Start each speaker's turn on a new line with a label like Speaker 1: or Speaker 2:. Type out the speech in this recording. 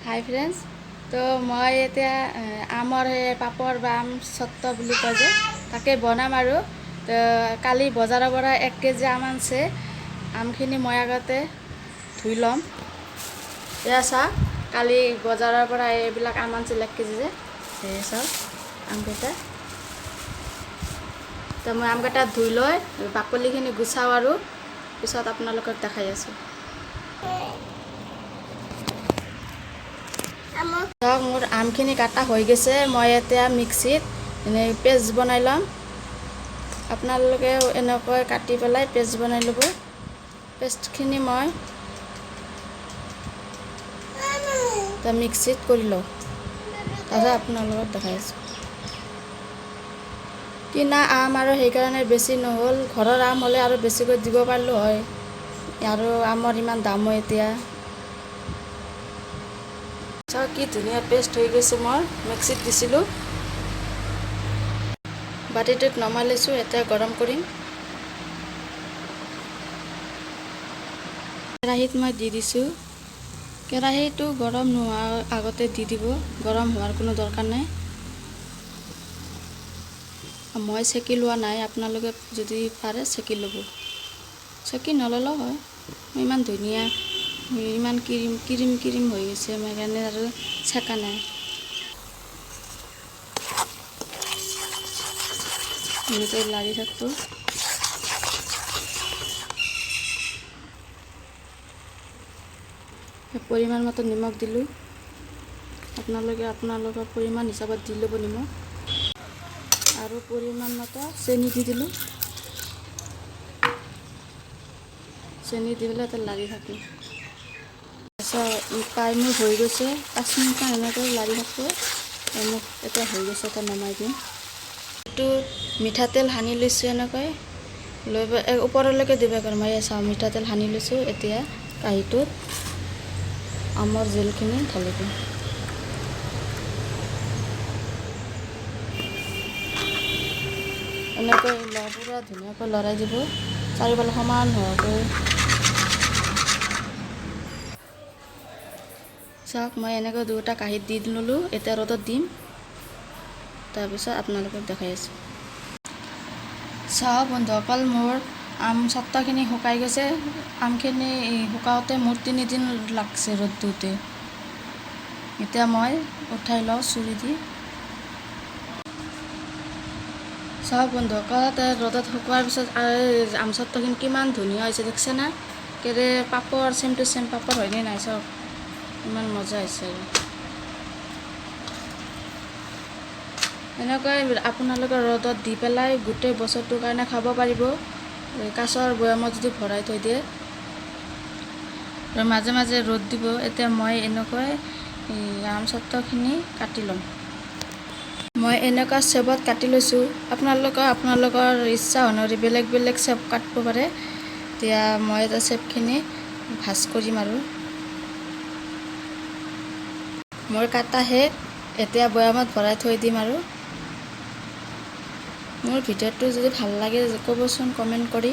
Speaker 1: হাই friends, তো মই এতিয়া আমৰ পাপৰ বা আম চট্ট বুলি কয় যে তাকে বনাম আৰু। তো কালি বজাৰৰ পৰা 1 কেজি আম আনছে। আমখিনি মই আগতে ধুই ল'ম। এয়া চাওক, কালি বজাৰৰ পৰা এইবিলাক আম আনছিল 1 কেজি যে, এই চাওক আমকেইটা। তো মই আমকেইটা ধুই লৈ বাকলিখিনি গুচাওঁ আৰু পিছত আপোনালোকক দেখাই আছোঁ। মোৰ আমখিনি কাটা হৈ গৈছে। মই এতিয়া মিক্সিত পেষ্ট বনাই ল'ম। আপোনালোকেও এনেকৈ কাটি পেলাই পেষ্ট বনাই ল'ব। পেষ্টখিনি মই মিক্সিত কৰি লওঁ, তাৰপিছত আপোনালোকক দেখাই আছোঁ। কিনা আম আৰু সেইকাৰণে বেছি নহ'ল, ঘৰৰ আম হ'লে আৰু বেছিকৈ দিব পাৰিলোঁ হয়। আৰু আমৰ ইমান দামো এতিয়া। চাওক কি ধুনীয়া পেষ্ট হৈ গৈছে। মই মিক্সিত দিছিলোঁ, বাতিটোত নমাই লৈছোঁ। এতিয়া গৰম কৰিম। কেৰাহীত মই দি দিছোঁ। কেৰাহীটো গৰম নোহোৱাৰ আগতে দি দিব, গৰম হোৱাৰ কোনো দৰকাৰ নাই। মই চেকি লোৱা নাই, আপোনালোকে যদি পাৰে চেকি ল'ব। চেকি নল'লেও হয়। ইমান ধুনীয়া, ইমান ক্ৰীম হৈ গৈছে, মই সেইকাৰণে আৰু চেকা নাই। এনেকৈ লাৰি থাকোঁ। পৰিমাণ মতে নিমখ দিলোঁ। আপোনালোকে আপোনালোকৰ পৰিমাণ হিচাপত দি ল'ব নিমখ। আৰু পৰিমাণ মতে চেনি দি দিলোঁ। চেনি দি পেলাই এটা লাৰি থাকোঁ। তাৰপিছত টাইমো হৈ গৈছে, 5 মিনিটমান এনেকৈ লাৰি থাকোঁ। মোক এতিয়া হৈ গৈছে, এটা নমাই দিম। এইটো মিঠাতেল সানি লৈছোঁ। এনেকৈ লৈ ওপৰলৈকে দিব পাৰোঁ। মই চাওঁ মিঠাতেল সানি লৈছোঁ। এতিয়া কাঁহীটোত আমৰ জেলখিনি ঢালি দিম। এনেকৈ পুৰা ধুনীয়াকৈ লৰাই দিব, চাৰিওফালে সমান হোৱাকৈ। চাওক, মই এনেকৈ দুটা কাঁহীত দি ল'লোঁ। এতিয়া ৰ'দত দিম, তাৰপিছত আপোনালোকক দেখাই আছোঁ। চাওক বন্ধুসকল, মোৰ আম চট্টখিনি শুকাই গৈছে। আমখিনি শুকাওঁতে মোৰ 3 দিন লাগছে ৰ'দ দিওঁতে। এতিয়া মই উঠাই লওঁ চুৰি দি। চাওক বন্ধুসকল, ৰ'দত শুকোৱাৰ পিছত আম চট্টখিনি কিমান ধুনীয়া হৈছে, দেখিছে না? কেৰে পাপৰ চেম টু চেম পাপৰ হয়নে নাই? চাওক ইমান মজা হৈছে। এনেকৈ আপোনালোকে ৰ'দত দি পেলাই গোটেই বছৰটোৰ কাৰণে খাব পাৰিব। কাঁচৰ বৈয়ামত যদি ভৰাই থৈ দিয়ে আৰু মাজে মাজে ৰ'দ দিব। এতিয়া মই এনেকৈ আম চট্টখিনি কাটি ল'ম। মই এনেকুৱা শ্বেপত কাটি লৈছোঁ। আপোনালোকৰ ইচ্ছা অনুসৰি বেলেগ বেলেগ শ্বেপ কাটিব পাৰে। এতিয়া মই এটা শ্বেপখিনি ভাজ কৰিম আৰু। মোৰ কাটা শেষ। এতিয়া বৈয়ামত ভৰাই থৈ দিম আৰু। মোৰ ভিডিঅ'টো যদি ভাল লাগে ক'বচোন কমেণ্ট কৰি।